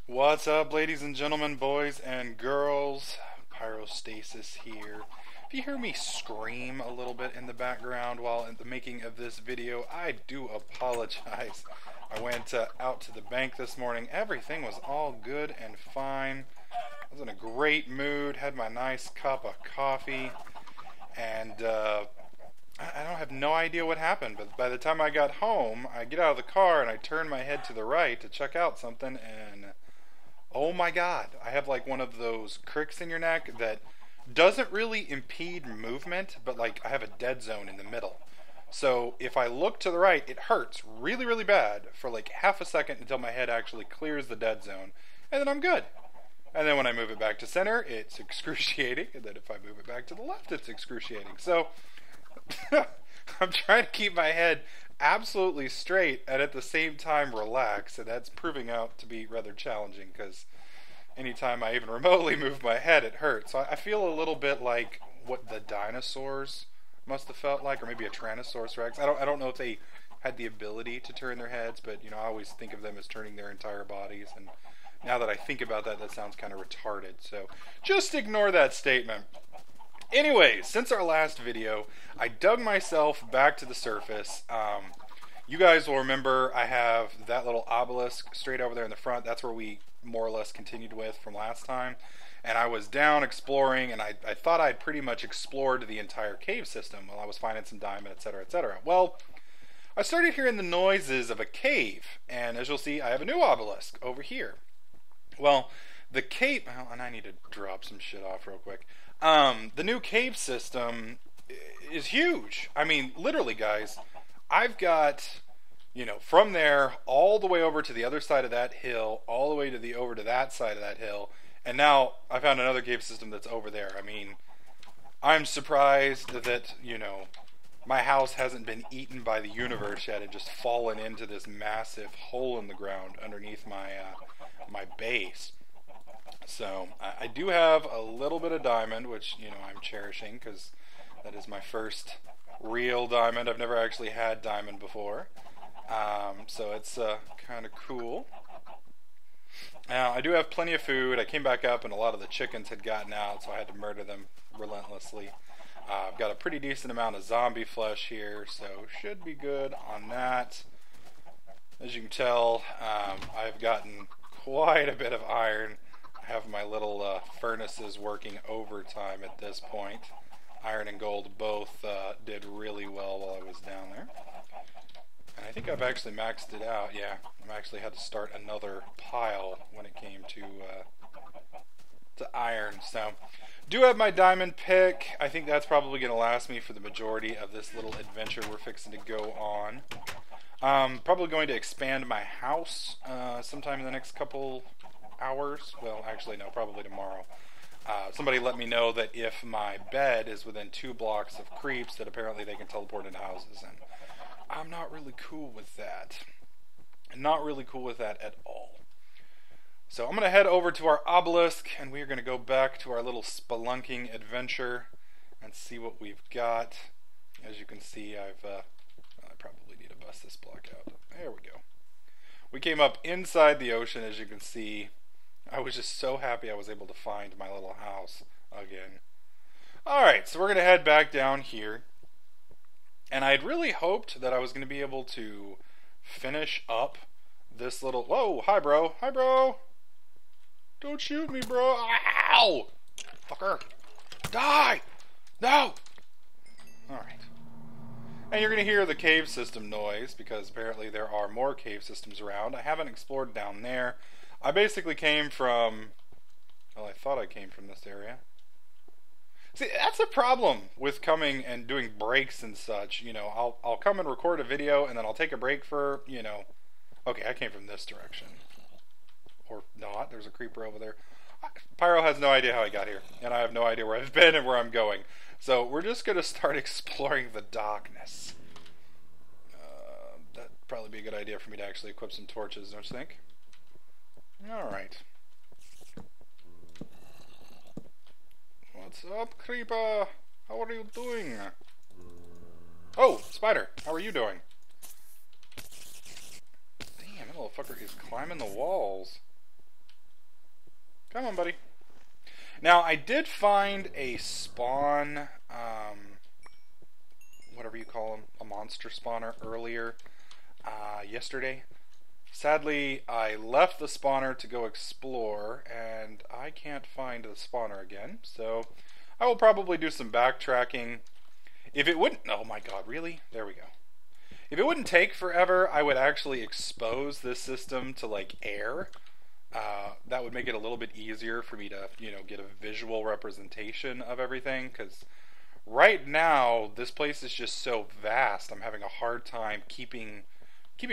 What's up, ladies and gentlemen, boys and girls? Pyrostasis here. If you hear me scream a little bit in the background while in the making of this video, I do apologize. I went out to the bank this morning. Everything was all good and fine. I was in a great mood, had my nice cup of coffee, and I don't have no idea what happened, but by the time I got home, I get out of the car and I turn my head to the right to check out something, and oh my god, I have like one of those cricks in your neck that doesn't really impede movement, but like I have a dead zone in the middle. So if I look to the right, it hurts really, really bad for like half a second until my head actually clears the dead zone, and then I'm good. And then when I move it back to center, it's excruciating, and then if I move it back to the left, it's excruciating. So I'm trying to keep my head absolutely straight and at the same time relax, and that's proving out to be rather challenging because anytime I even remotely move my head, it hurts. So I feel a little bit like what the dinosaurs must have felt like, or maybe a Tyrannosaurus Rex. I don't know if they had the ability to turn their heads, but I always think of them as turning their entire bodies, and now that I think about that, that sounds kind of retarded. So just ignore that statement. Anyways, since our last video, I dug myself back to the surface. You guys will remember I have that little obelisk straight over there in the front. That's where we more or less continued with from last time. And I was down exploring, and I thought I'd pretty much explored the entire cave system while I was finding some diamond, etc., etc. Well, I started hearing the noises of a cave, and as you'll see, I have a new obelisk over here. Well, the cave... Oh, and I need to drop some shit off real quick. The new cave system is huge. I mean, literally, guys, I've got, from there all the way over to the other side of that hill, all the way to the over to that side of that hill, and now I found another cave system that's over there. I mean, I'm surprised that, my house hasn't been eaten by the universe yet and just fallen into this massive hole in the ground underneath my base. So I do have a little bit of diamond, which I'm cherishing because that is my first real diamond. I've never actually had diamond before, so it's kind of cool. Now I do have plenty of food. I came back up and a lot of the chickens had gotten out, so I had to murder them relentlessly. I've got a pretty decent amount of zombie flesh here, so should be good on that. As you can tell, I've gotten quite a bit of iron. I have my little furnaces working overtime at this point. Iron and gold both did really well while I was down there. And I think I've actually maxed it out. Yeah, I actually had to start another pile when it came to iron. So, do have my diamond pick. I think that's probably going to last me for the majority of this little adventure we're fixing to go on. Probably going to expand my house sometime in the next couple hours. Well, actually, no, probably tomorrow. Somebody let me know that if my bed is within 2 blocks of creeps, that apparently they can teleport into houses, and I'm not really cool with that. Not really cool with that at all. So I'm going to head over to our obelisk, and we are going to go back to our little spelunking adventure and see what we've got. As you can see, I probably need to bust this block out. There we go. We came up inside the ocean, as you can see. I was just so happy I was able to find my little house again. Alright, so we're going to head back down here. And I'd really hoped that I was going to be able to finish up this little... Whoa, hi bro, hi bro! Don't shoot me, bro! Ow! Fucker! Die! No! Alright. And you're going to hear the cave system noise, because apparently there are more cave systems around. I haven't explored down there. I basically came from... Well, I thought I came from this area. See, that's a problem with coming and doing breaks and such. I'll come and record a video, and then I'll take a break for, Okay, I came from this direction. Or not, there's a creeper over there. Pyro has no idea how I got here, and I have no idea where I've been and where I'm going. So we're just going to start exploring the darkness. That'd probably be a good idea for me to actually equip some torches, don't you think? Alright. What's up, creeper? How are you doing? Oh, spider, how are you doing? Damn, that little fucker is climbing the walls. Come on, buddy. Now, I did find a spawn, whatever you call them, a monster spawner earlier, yesterday. Sadly, I left the spawner to go explore, and I can't find the spawner again, so I will probably do some backtracking. If it wouldn't... Oh my god, really? There we go. If it wouldn't take forever, I would actually expose this system to, like, air. That would make it a little bit easier for me to, you know, get a visual representation of everything, because right now, this place is just so vast, I'm having a hard time keeping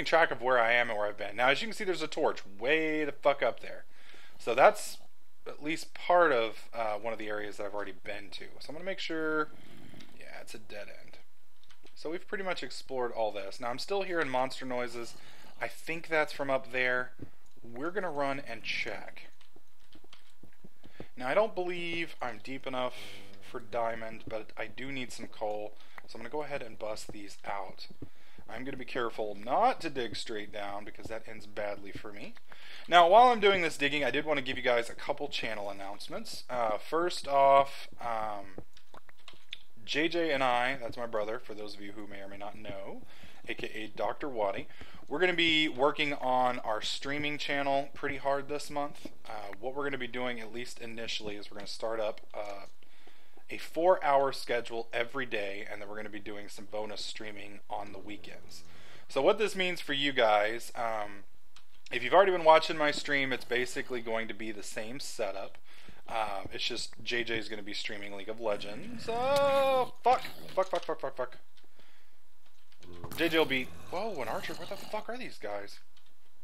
track of where I am and where I've been. Now, as you can see, there's a torch way the fuck up there. So that's at least part of one of the areas that I've already been to. So I'm going to make sure... Yeah, it's a dead end. So we've pretty much explored all this. Now, I'm still hearing monster noises. I think that's from up there. We're going to run and check. Now, I don't believe I'm deep enough for diamond, but I do need some coal. So I'm going to go ahead and bust these out. I'm going to be careful not to dig straight down because that ends badly for me. Now, while I'm doing this digging, I did want to give you guys a couple channel announcements. First off, JJ and I, that's my brother, for those of you who may or may not know, aka Dr. Waddy, we're going to be working on our streaming channel pretty hard this month. What we're going to be doing, at least initially, is we're going to start up a 4-hour schedule every day, and then we're going to be doing some bonus streaming on the weekends. So what this means for you guys, if you've already been watching my stream, it's basically going to be the same setup. It's just JJ is going to be streaming League of Legends. Oh, fuck. JJ will be... Whoa, an archer. Where the fuck are these guys?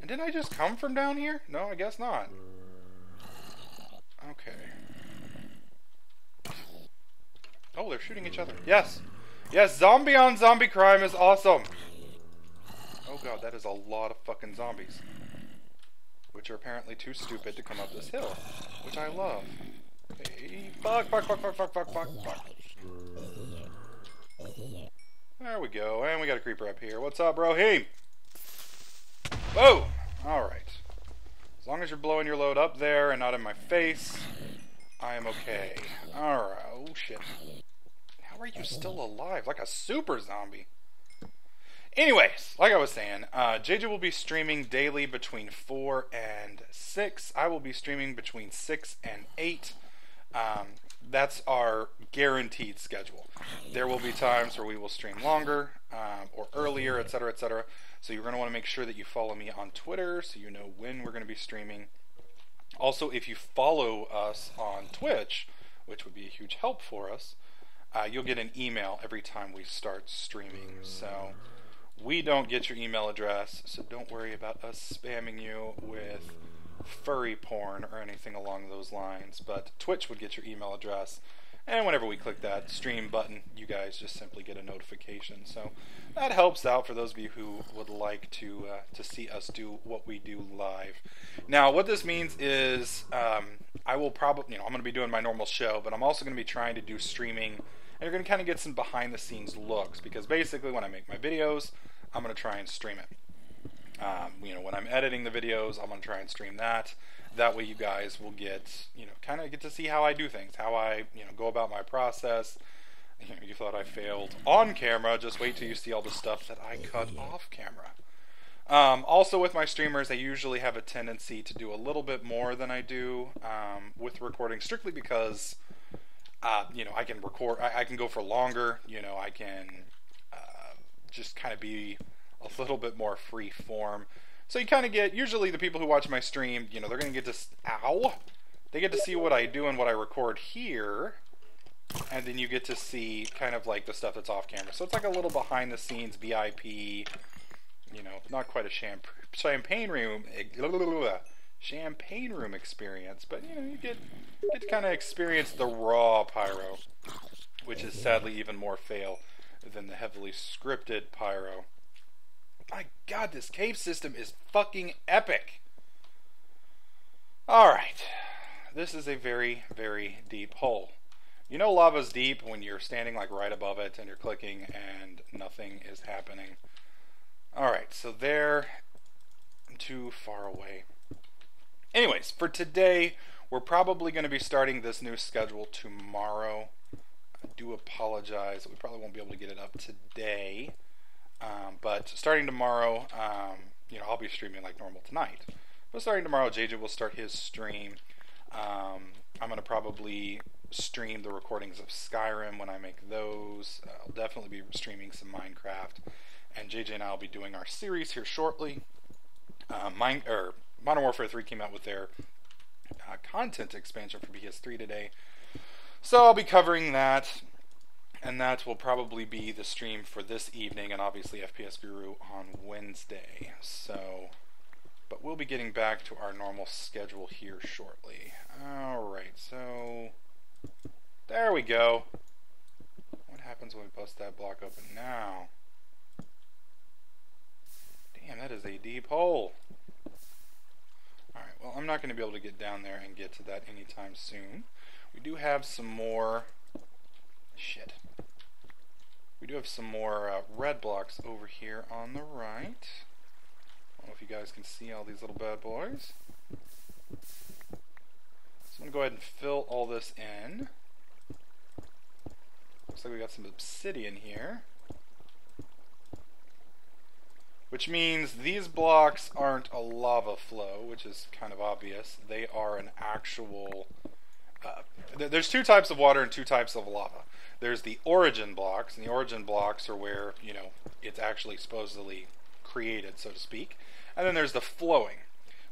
And didn't I just come from down here? No, I guess not. Okay. Oh, they're shooting each other. Yes. Yes, zombie on zombie crime is awesome. Oh god, that is a lot of fucking zombies. Which are apparently too stupid to come up this hill. Which I love. Hey, fuck. There we go. And we got a creeper up here. What's up, bro? Hey! Whoa! Alright. As long as you're blowing your load up there and not in my face, I am okay. Alright. Oh, shit. How are you still alive? Like a super zombie. Anyways, like I was saying, JJ will be streaming daily between 4 and 6. I will be streaming between 6 and 8. That's our guaranteed schedule. There will be times where we will stream longer or earlier, etc., etc. So you're going to want to make sure that you follow me on Twitter so you know when we're going to be streaming. Also, if you follow us on Twitch, which would be a huge help for us, you'll get an email every time we start streaming. So we don't get your email address, so don't worry about us spamming you with furry porn or anything along those lines. But Twitch would get your email address, and whenever we click that stream button, you guys just simply get a notification. So that helps out for those of you who would like to see us do what we do live. Now, what this means is I will probably, I'm going to be doing my normal show, but I'm also going to be trying to do streaming, and you're going to kind of get some behind-the-scenes looks, because basically when I make my videos, I'm going to try and stream it. When I'm editing the videos, I'm going to try and stream that. That way you guys will get, kind of get to see how I do things, how I, go about my process. You thought I failed on camera, just wait till you see all the stuff that I cut off camera. Also with my streamers, I usually have a tendency to do a little bit more than I do with recording, strictly because, I can record, I can go for longer, I can just kind of be a little bit more free form. So you kind of get, usually the people who watch my stream, they're going to get to, they get to see what I do and what I record here, and then you get to see kind of like the stuff that's off camera. So it's like a little behind the scenes VIP, not quite a champagne room experience, but you get to kind of experience the raw pyro, which is sadly even more fail than the heavily scripted pyro. My god, this cave system is fucking epic. Alright. This is a very, very deep hole. Lava's deep when you're standing like right above it and you're clicking and nothing is happening. Alright, so there, I'm too far away. Anyways, for today, We're probably going to be starting this new schedule tomorrow. I do apologize. We probably won't be able to get it up today. But starting tomorrow, I'll be streaming like normal tonight. But starting tomorrow, JJ will start his stream. I'm going to probably stream the recordings of Skyrim when I make those. I'll definitely be streaming some Minecraft. And JJ and I will be doing our series here shortly. Modern Warfare 3 came out with their content expansion for PS3 today. So I'll be covering that. And that will probably be the stream for this evening, and obviously FPS Guru on Wednesday. But we'll be getting back to our normal schedule here shortly. Alright, so there we go. What happens when we bust that block open now? Damn, that is a deep hole. Alright, well, I'm not going to be able to get down there and get to that anytime soon. We do have some more... Shit. We do have some more red blocks over here on the right. I don't know if you guys can see all these little bad boys. So I'm going to go ahead and fill all this in. Looks like we got some obsidian here. Which means these blocks aren't a lava flow, which is kind of obvious. They are an actual... there's two types of water and two types of lava. There's the origin blocks, and the origin blocks are where, it's actually supposedly created, so to speak. And then there's the flowing.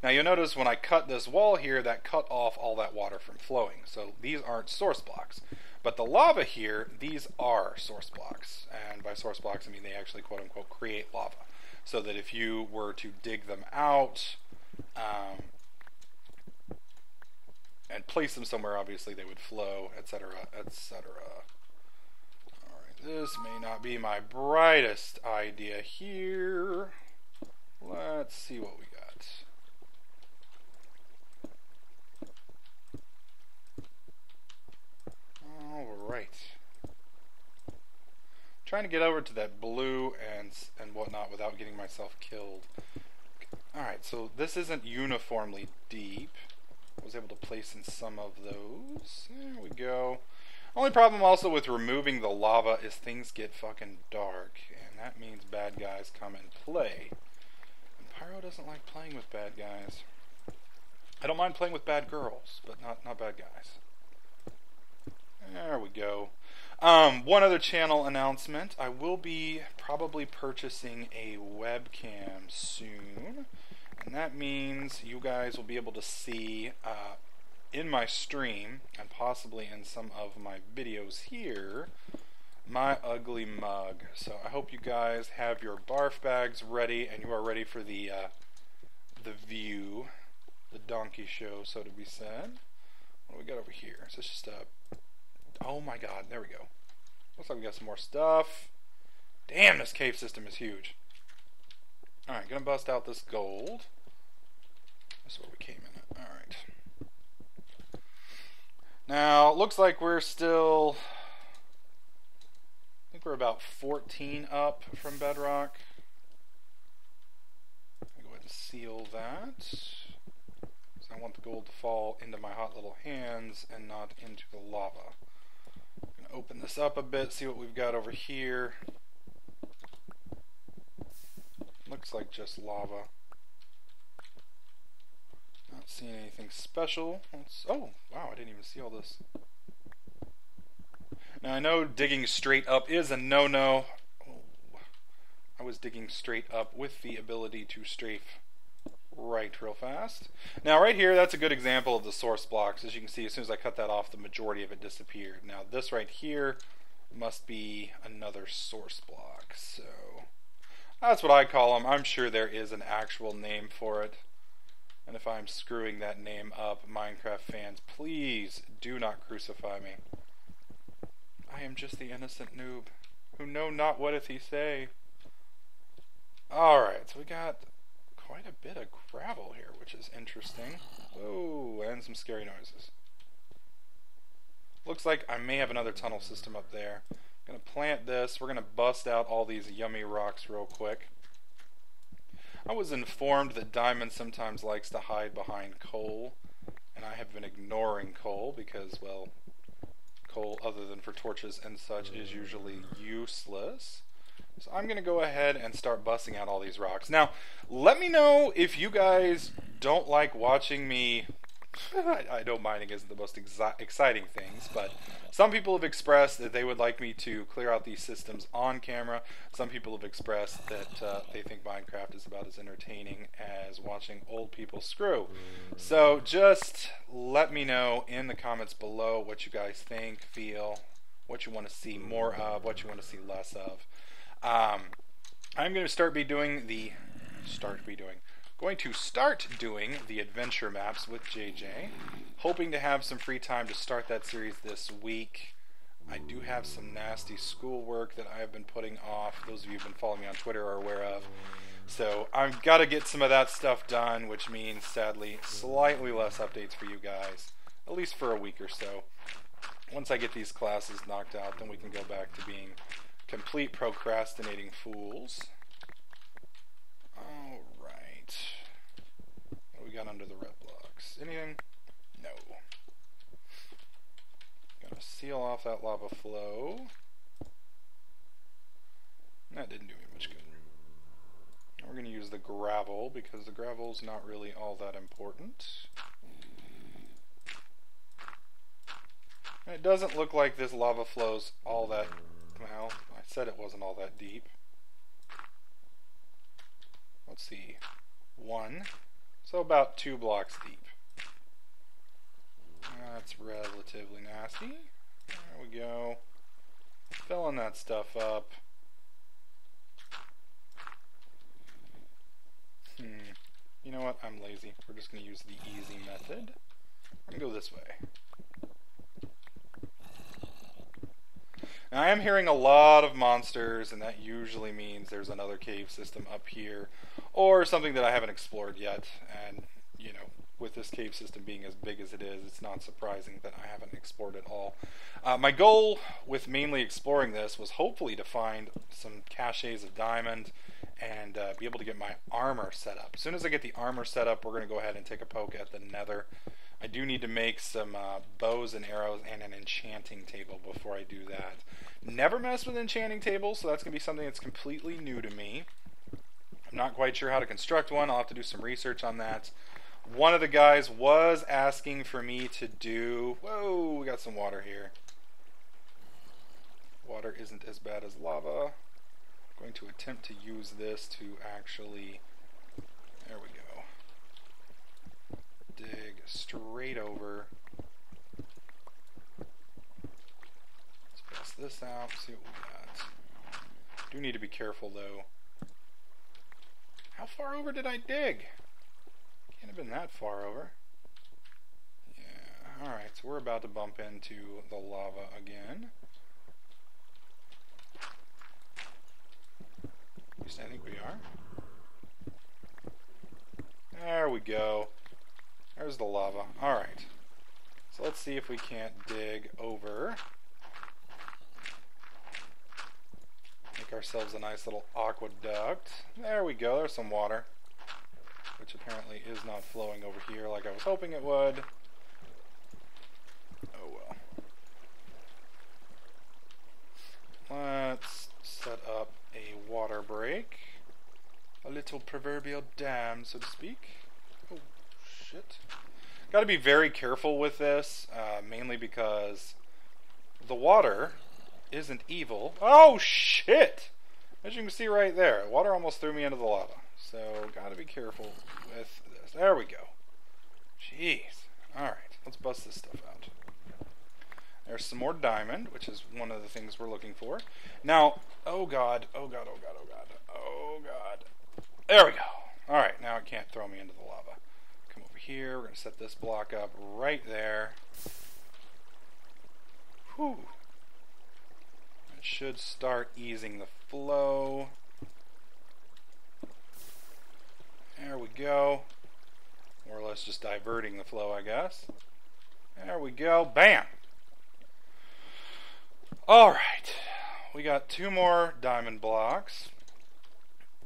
Now you'll notice when I cut this wall here, that cut off all that water from flowing. So these aren't source blocks. But the lava here, these are source blocks. And by source blocks, I mean they actually quote-unquote create lava. So that if you were to dig them out, and place them somewhere, obviously they would flow, etc., etc. Alright, this may not be my brightest idea here. Let's see what we got. Alright. Trying to get over to that blue and whatnot without getting myself killed. Alright, so this isn't uniformly deep. I was able to place in some of those. There we go. Only problem also with removing the lava is things get fucking dark, and that means bad guys come and play. And Pyro doesn't like playing with bad guys. I don't mind playing with bad girls, but not bad guys. There we go. One other channel announcement. I will be probably purchasing a webcam soon. And that means you guys will be able to see in my stream, and possibly in some of my videos here, my ugly mug. So I hope you guys have your barf bags ready, and you are ready for the view, the donkey show, so to be said. What do we got over here? So it's just a... Oh my god, there we go. Looks like we got some more stuff. Damn, this cave system is huge. Alright, gonna bust out this gold. That's where we came in at. Alright. Now, looks like we're still... I think we're about 14 up from bedrock. I'll go ahead and seal that. So I want the gold to fall into my hot little hands and not into the lava. I'm gonna open this up a bit, see what we've got over here. Looks like just lava. Not seeing anything special. Oh, wow, I didn't even see all this. Now, I know digging straight up is a no-no. Oh, I was digging straight up with the ability to strafe right real fast. Now, right here, that's a good example of the source blocks. As you can see, as soon as I cut that off, the majority of it disappeared. Now, this right here must be another source block. So, that's what I call them. I'm sure there is an actual name for it. And if I'm screwing that name up, Minecraft fans, please do not crucify me. I am just the innocent noob, who know not what'eth he say. Alright, so we got quite a bit of gravel here, which is interesting. Oh, and some scary noises. Looks like I may have another tunnel system up there. I'm going to plant this. We're going to bust out all these yummy rocks real quick. I was informed that diamond sometimes likes to hide behind coal. and I have been ignoring coal because, well, coal other than for torches and such is usually useless. So I'm going to go ahead and start busting out all these rocks. Now, let me know if you guys don't like watching me. I know mining isn't the most exciting things, but some people have expressed that they would like me to clear out these systems on camera. Some people have expressed that they think Minecraft is about as entertaining as watching old people screw. So just let me know in the comments below what you guys think, feel, what you want to see more of, what you want to see less of. I'm going to start doing the adventure maps with JJ, hoping to have some free time to start that series this week. I do have some nasty schoolwork that I have been putting off. Those of you who've been following me on Twitter are aware of. So I've got to get some of that stuff done, which means, sadly, slightly less updates for you guys, at least for a week or so. Once I get these classes knocked out, then we can go back to being complete procrastinating fools. Alright. What do we got under the red blocks? Anything? No. Gonna seal off that lava flow. That didn't do me much good. Now we're gonna use the gravel because the gravel's not really all that important. And it doesn't look like this lava flow's all that, well, I said it wasn't all that deep. Let's see, 1, so about 2 blocks deep. That's relatively nasty. There we go. Filling that stuff up. You know what? I'm lazy. We're just going to use the easy method. I'm going to go this way. Now, I am hearing a lot of monsters, and that usually means there's another cave system up here, or something that I haven't explored yet. And, you know, with this cave system being as big as it is, it's not surprising that I haven't explored it all. My goal with mainly exploring this was hopefully to find some caches of diamond and be able to get my armor set up. As soon as I get the armor set up, we're going to go ahead and take a poke at the nether. I do need to make some bows and arrows and an enchanting table before I do that. Never messed with enchanting tables, so that's going to be something that's completely new to me. I'm not quite sure how to construct one. I'll have to do some research on that. One of the guys was asking for me to do... Whoa, we got some water here. Water isn't as bad as lava. I'm going to attempt to use this to actually... There we go. Dig straight over. Let's bust this out, see what we got. Do need to be careful though. How far over did I dig? Can't have been that far over. Yeah, alright, so we're about to bump into the lava again. At least I think we are. There we go. There's the lava. Alright. So let's see if we can't dig over. Make ourselves a nice little aqueduct. There we go. There's some water. Which apparently is not flowing over here like I was hoping it would. Oh well. Let's set up a water break. A little proverbial dam, so to speak. Oh, shit. Gotta be very careful with this, mainly because the water isn't evil. Oh, shit! As you can see right there, water almost threw me into the lava. So, gotta be careful with this. There we go. Jeez. Alright, let's bust this stuff out. There's some more diamond, which is one of the things we're looking for. Now, oh god, oh god, oh god, oh god, oh god. There we go. Alright, now it can't throw me into the lava. Come over here, we're going to set this block up right there. Whew. It should start easing the flow. There we go. More or less just diverting the flow, I guess. There we go. Bam! Alright. We got 2 more diamond blocks.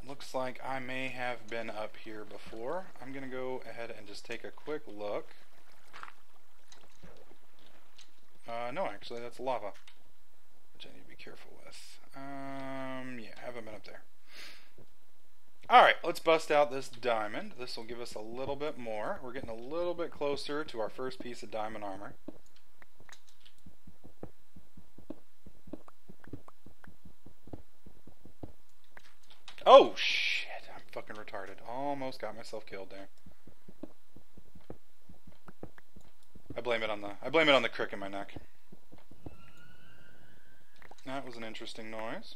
Looks like I may have been up here before. I'm going to go ahead and just take a quick look. No, actually, that's lava, which I need to be careful with. Yeah, I haven't been up there. Alright, let's bust out this diamond. This will give us a little bit more. We're getting a little bit closer to our first piece of diamond armor. Oh, shit. I'm fucking retarded. Almost got myself killed there. I blame it on the crick in my neck. That was an interesting noise.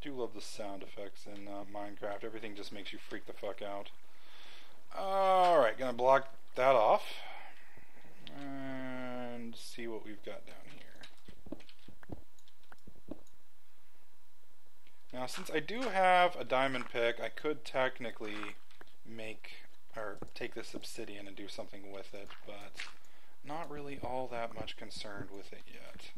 Do love the sound effects in Minecraft. Everything just makes you freak the fuck out. Alright, gonna block that off. And see what we've got down here. Now, since I do have a diamond pick, I could technically take this obsidian and do something with it, but not really all that much concerned with it yet.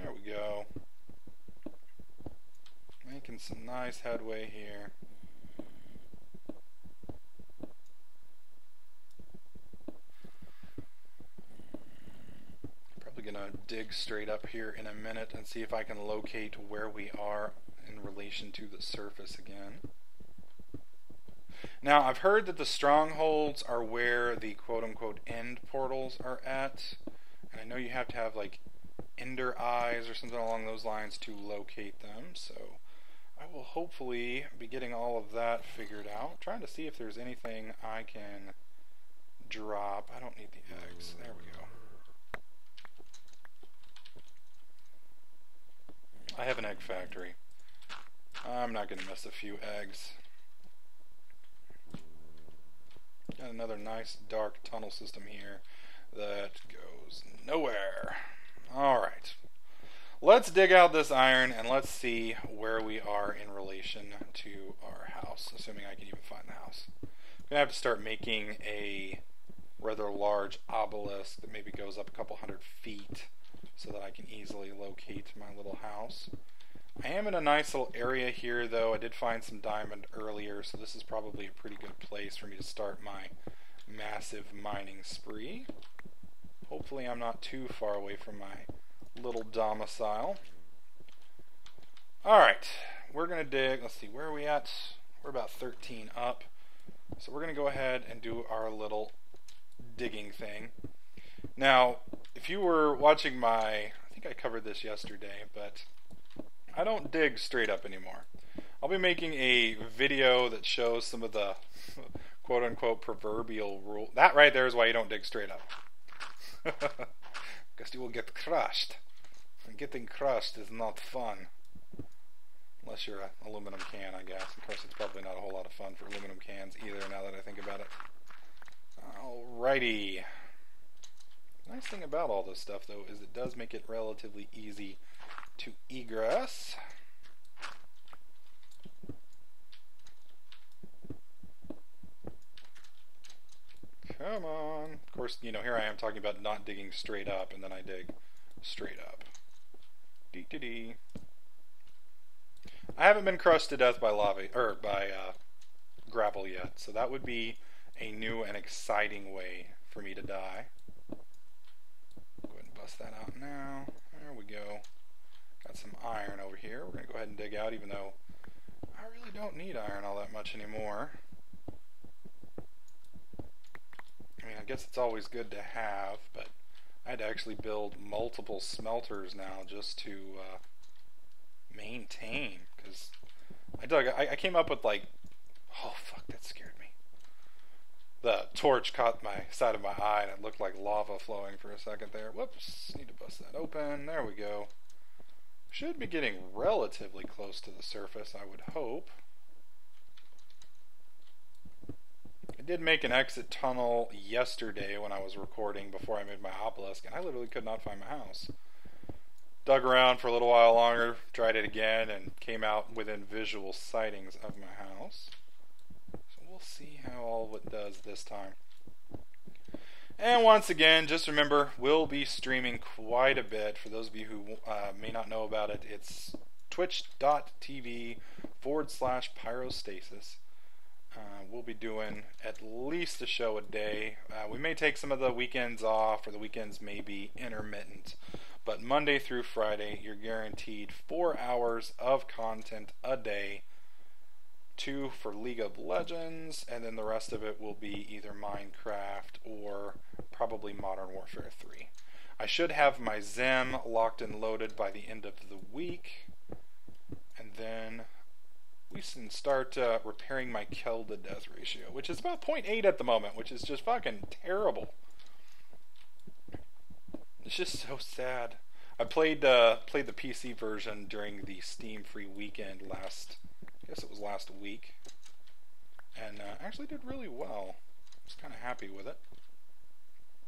There we go. Making some nice headway here. Probably gonna dig straight up here in a minute and see if I can locate where we are in relation to the surface again. Now, I've heard that the strongholds are where the quote-unquote end portals are at, and I know you have to have like ender eyes or something along those lines to locate them, so I will hopefully be getting all of that figured out. I'm trying to see if there's anything I can drop. I don't need the eggs. There we go. I have an egg factory. I'm not going to miss a few eggs. Got another nice dark tunnel system here that goes nowhere. Alright. Let's dig out this iron and let's see where we are in relation to our house, assuming I can even find the house. I'm going to have to start making a rather large obelisk that maybe goes up a couple 100 feet so that I can easily locate my little house. I am in a nice little area here, though. I did find some diamond earlier, so this is probably a pretty good place for me to start my massive mining spree. Hopefully I'm not too far away from my little domicile. Alright, we're going to dig. Let's see, where are we at? We're about 13 up. So we're going to go ahead and do our little digging thing. Now, if you were watching I think I covered this yesterday, but I don't dig straight up anymore. I'll be making a video that shows some of the quote-unquote proverbial rule. That right there is why you don't dig straight up. Because you will get crushed. And getting crushed is not fun. Unless you're an aluminum can, I guess. Of course, it's probably not a whole lot of fun for aluminum cans either, now that I think about it. Alrighty. The nice thing about all this stuff, though, is it does make it relatively easy to egress. Come on. Of course, you know, here I am talking about not digging straight up, and then I dig straight up. Dee-dee-dee. I haven't been crushed to death by lava, or by gravel yet, so that would be a new and exciting way for me to die. Go ahead and bust that out now. There we go. Got some iron over here. We're going to go ahead and dig out, even though I really don't need iron all that much anymore. I mean, I guess it's always good to have, but I had to actually build multiple smelters now just to maintain, because I came up with like, oh fuck, that scared me. The torch caught my side of my eye and it looked like lava flowing for a second there. Whoops, need to bust that open. There we go. Should be getting relatively close to the surface, I would hope. I did make an exit tunnel yesterday when I was recording before I made my obelisk, and I literally could not find my house. Dug around for a little while longer, tried it again, and came out within visual sightings of my house. So we'll see how all of it does this time. And once again, just remember, we'll be streaming quite a bit. For those of you who may not know about it, it's twitch.tv/pyrostasis. We'll be doing at least a show a day. We may take some of the weekends off, or the weekends may be intermittent. But Monday through Friday, you're guaranteed 4 hours of content a day. 2 for League of Legends, and then the rest of it will be either Minecraft or probably Modern Warfare 3. I should have my Zem locked and loaded by the end of the week, and then we can start repairing my kill to death ratio, which is about 0.8 at the moment, which is just fucking terrible. It's just so sad. I played the PC version during the Steam free weekend I guess it was last week, and actually did really well. I was kind of happy with it.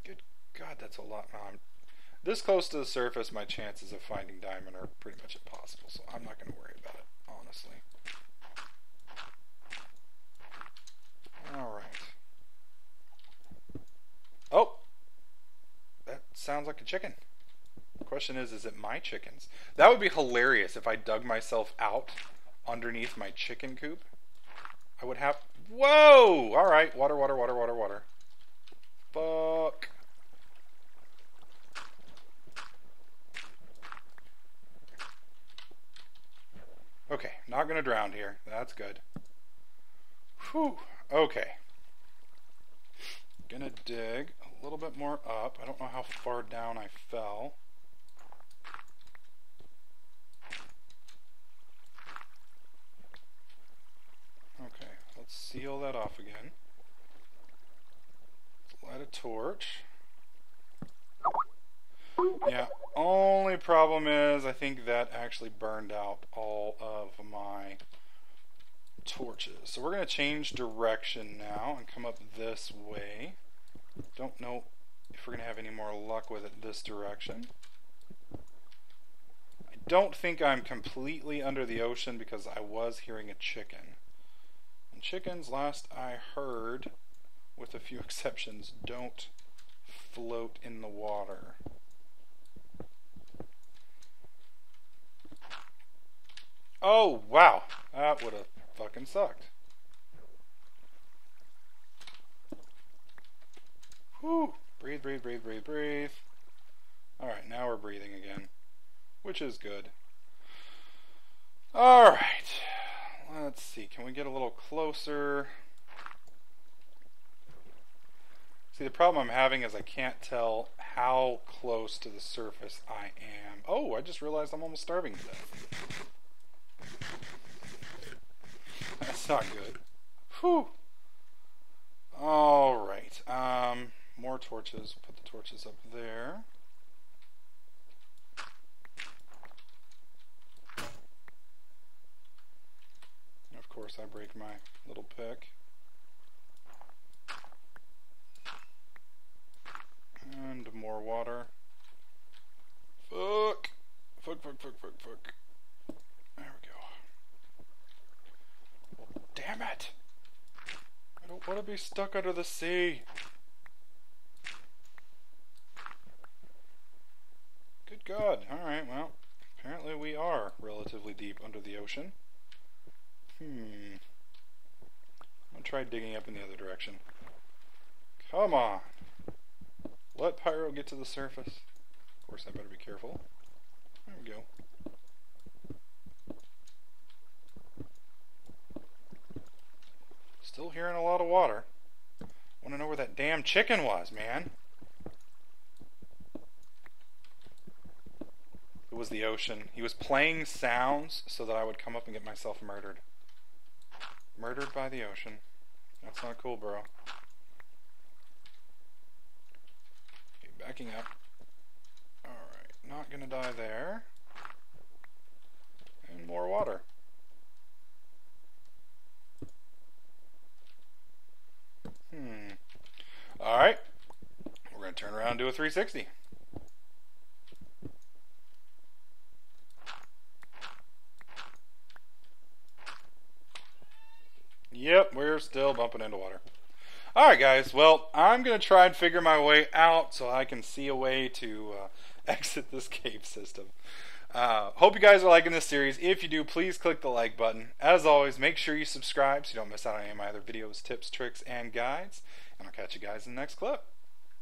Good God, that's a lot. This close to the surface, my chances of finding diamond are pretty much impossible, so I'm not going to worry about it, honestly. Alright. Oh! That sounds like a chicken. The question is it my chickens? That would be hilarious if I dug myself out underneath my chicken coop. I would have... Whoa! Alright, water, water, water, water, water. Fuck. Okay, not gonna drown here. That's good. Whew. Okay. Gonna dig a little bit more up. I don't know how far down I fell. Okay, let's seal that off again. Let's light a torch. Yeah, only problem is I think that actually burned out all of my torches. So we're going to change direction now and come up this way. Don't know if we're going to have any more luck with it this direction. I don't think I'm completely under the ocean because I was hearing a chicken. And chickens, last I heard, with a few exceptions, don't float in the water. Oh, wow. That would have fucking sucked. Whew. Breathe, breathe, breathe, breathe, breathe. Alright, now we're breathing again, which is good. Alright. Let's see. Can we get a little closer? See, the problem I'm having is I can't tell how close to the surface I am. Oh, I just realized I'm almost starving to death. That's not good. Whew. Alright. More torches. Put the torches up there. Of course, I break my little pick. And more water. Fuck. Fuck, fuck, fuck, fuck, fuck. There we go. Damn it! I don't want to be stuck under the sea. Good God. Alright, well, apparently we are relatively deep under the ocean. I'm gonna try digging up in the other direction. Come on! Let Pyro get to the surface. Of course, I better be careful. There we go. Still hearing a lot of water. Want to know where that damn chicken was, man. It was the ocean. He was playing sounds so that I would come up and get myself murdered. Murdered by the ocean. That's not cool, bro. Okay, backing up. Alright, not gonna die there. And more water. Alright. We're going to turn around and do a 360. Yep, we're still bumping into water. Alright guys, well, I'm going to try and figure my way out so I can see a way to exit this cave system. Hope you guys are liking this series. If you do, please click the like button. As always, make sure you subscribe so you don't miss out on any of my other videos, tips, tricks, and guides. And I'll catch you guys in the next clip.